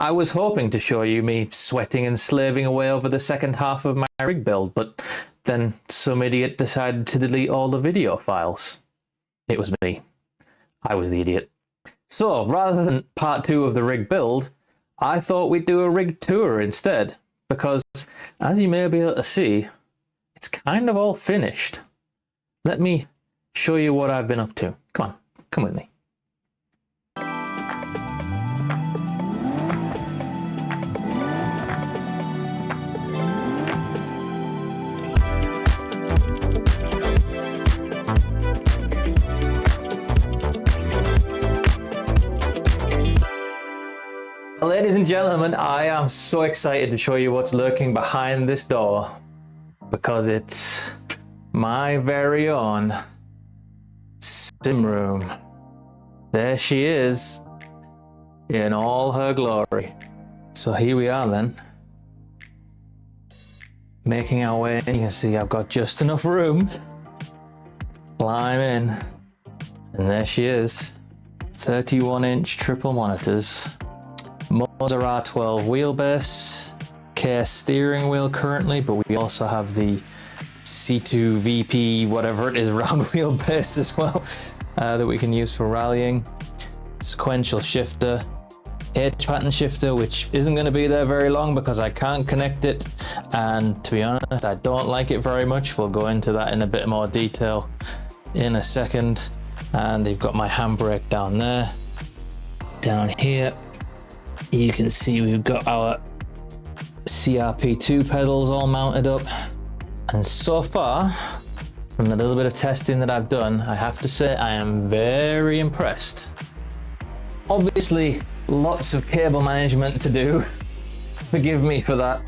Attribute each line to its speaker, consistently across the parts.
Speaker 1: I was hoping to show you me sweating and slaving away over the second half of my rig build, but then some idiot decided to delete all the video files. It was me. I was the idiot. So, rather than part 2 of the rig build, I thought we'd do a rig tour instead, because, as you may be able to see, it's kind of all finished. Let me show you what I've been up to. Come on, come with me. Ladies and gentlemen, I am so excited to show you what's lurking behind this door, because it's my very own sim room. There she is in all her glory. So here we are then, making our way in. You can see I've got just enough room to climb in, and there she is. 31-inch triple monitors. Moza R12 wheelbase, KS steering wheel currently, but we also have the C2 VP, whatever it is, round wheelbase as well, that we can use for rallying. Sequential shifter, H pattern shifter, which isn't going to be there very long because I can't connect it, and to be honest, I don't like it very much. We'll go into that in a bit more detail in a second. And you've got my handbrake down there. Down here, you can see we've got our CRP2 pedals all mounted up. And so far, from the little bit of testing that I've done, I have to say I am very impressed. Obviously, lots of cable management to do. Forgive me for that.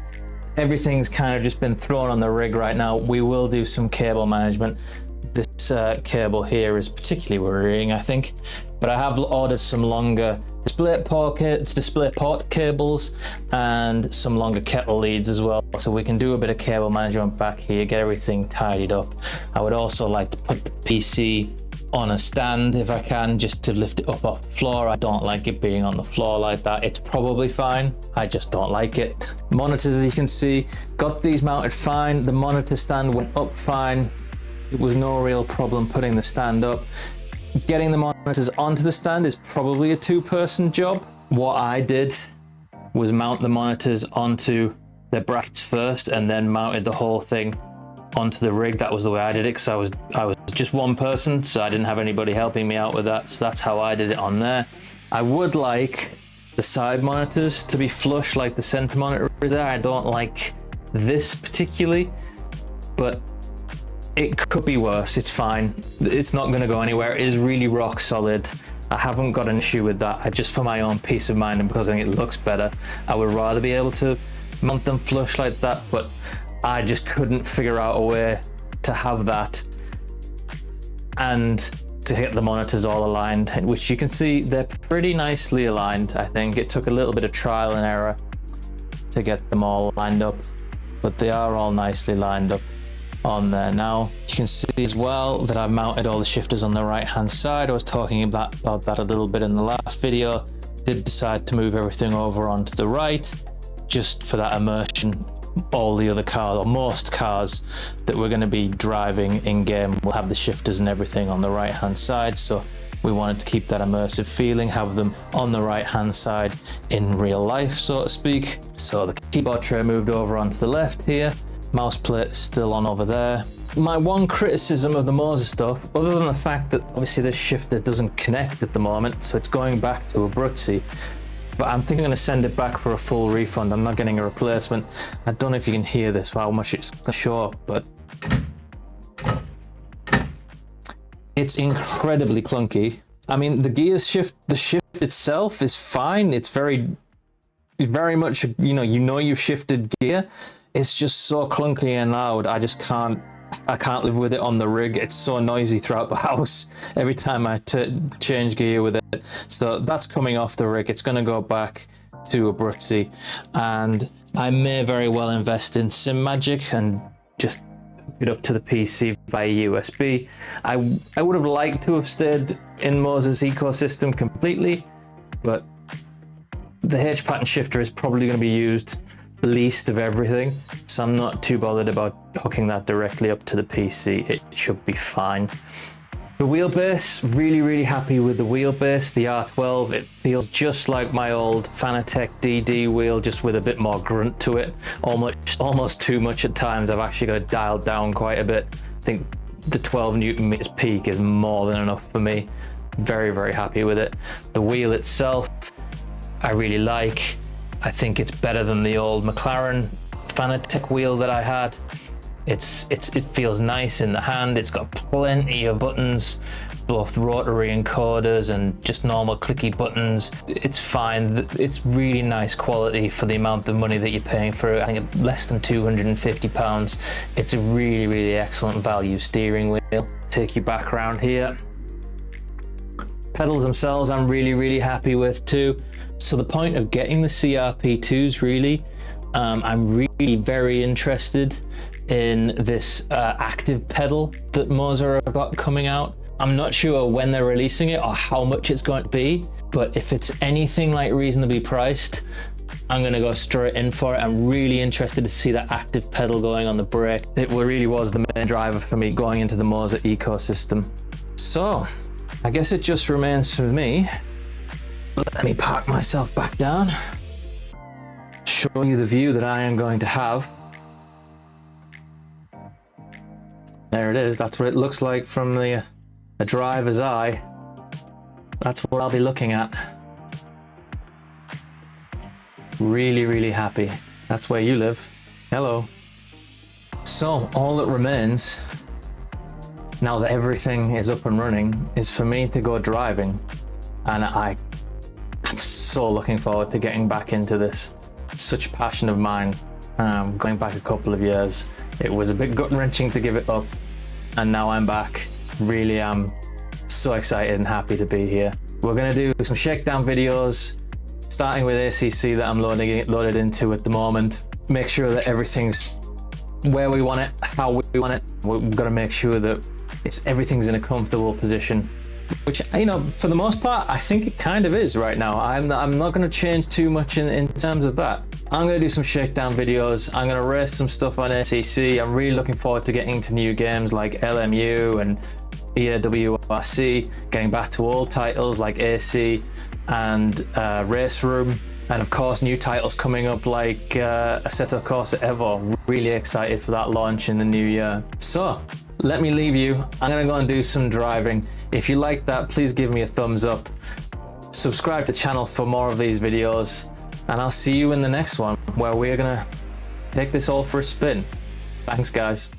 Speaker 1: Everything's kind of just been thrown on the rig right now. We will do some cable management. This cable here is particularly worrying, I think, but I have ordered some longer display port cables and some longer kettle leads as well, so we can do a bit of cable management back here, get everything tidied up. I would also like to put the PC on a stand if I can, just to lift it up off the floor. I don't like it being on the floor like that. It's probably fine, I just don't like it. Monitors, as you can see, got these mounted fine. The monitor stand went up fine. It was no real problem putting the stand up. Getting the monitors onto the stand is probably a two-person job. What I did was mount the monitors onto their brackets first and then mounted the whole thing onto the rig. That was the way I did it, because I was just one person, so I didn't have anybody helping me out with that. So that's how I did it on there. I would like the side monitors to be flush like the center monitor is there. I don't like this particularly, but it could be worse. It's fine. It's not going to go anywhere. It is really rock solid. I haven't got an issue with that. Just for my own peace of mind and because I think it looks better, I would rather be able to mount them flush like that, but I just couldn't figure out a way to have that and to get the monitors all aligned, which you can see they're pretty nicely aligned. I think it took a little bit of trial and error to get them all lined up, but they are all nicely lined up on there now. You can see as well that I've mounted all the shifters on the right hand side. I was talking about that a little bit in the last video. Did decide to move everything over onto the right just for that immersion. All the other cars, or most cars that we're going to be driving in game, will have the shifters and everything on the right hand side, so we wanted to keep that immersive feeling, have them on the right hand side in real life, so to speak. So the keyboard tray moved over onto the left here. Mouse plate is still on over there. My one criticism of the Moza stuff, other than the fact that obviously this shifter doesn't connect at the moment, so it's going back to Abruzzi, but I'm thinking I'm going to send it back for a full refund. I'm not getting a replacement. I don't know if you can hear this, how much it's going to show up, but it's incredibly clunky. I mean, the gears shift, the shift itself is fine. It's very much, you know you've shifted gear. It's just so clunky and loud. I can't live with it on the rig. It's so noisy throughout the house every time I change gear with it. So that's coming off the rig. It's going to go back to Abruzzi, and I may very well invest in SimMagic and just hook it up to the PC via USB. I would have liked to have stayed in Moza's ecosystem completely, but The H pattern shifter is probably going to be used the least of everything, so I'm not too bothered about hooking that directly up to the PC. It should be fine. The wheelbase, really happy with the wheelbase, the R12. It feels just like my old Fanatec DD wheel, just with a bit more grunt to it. Almost too much at times. I've actually got it dialed down quite a bit. I think the 12 Newton meters peak is more than enough for me. Very happy with it. The wheel itself, I really like. I think it's better than the old McLaren Fanatec wheel that I had. It feels nice in the hand. It's got plenty of buttons, both rotary encoders and just normal clicky buttons. It's fine. It's really nice quality for the amount of money that you're paying for it. I think less than £250. It's a really excellent value steering wheel. Take you back around here. Pedals themselves I'm really happy with too. So the point of getting the CRP2s really, I'm really very interested in this active pedal that Moza have got coming out. I'm not sure when they're releasing it or how much it's going to be, but if it's anything like reasonably priced, I'm gonna go straight in for it. I'm really interested to see that active pedal going on the brake. It really was the main driver for me going into the Moza ecosystem. So I guess it just remains for me. Let me park myself back down, show you the view that I am going to have. There it is. That's what it looks like from the driver's eye. That's what I'll be looking at. Really happy. That's where you live. Hello. So all that remains, now that everything is up and running, is for me to go driving. And I'm so looking forward to getting back into this. Such a passion of mine. Going back a couple of years. It was a bit gut-wrenching to give it up, and now I'm back. Really am so excited and happy to be here. We're gonna do some shakedown videos, starting with ACC that I'm loaded into at the moment. Make sure that everything's where we want it, how we want it. We've got to make sure that everything's in a comfortable position, which, you know, for the most part, I think it kind of is right now. I'm not going to change too much in terms of that. I'm going to do some shakedown videos. I'm going to race some stuff on ACC. I'm really looking forward to getting into new games like LMU and EAWRC, getting back to old titles like AC and Race Room, and of course new titles coming up like Assetto Corsa Evo. Really excited for that launch in the new year. So let me leave you. I'm going to go and do some driving. If you like that, please give me a thumbs up. Subscribe to the channel for more of these videos. And I'll see you in the next one, where we're gonna take this all for a spin. Thanks, guys.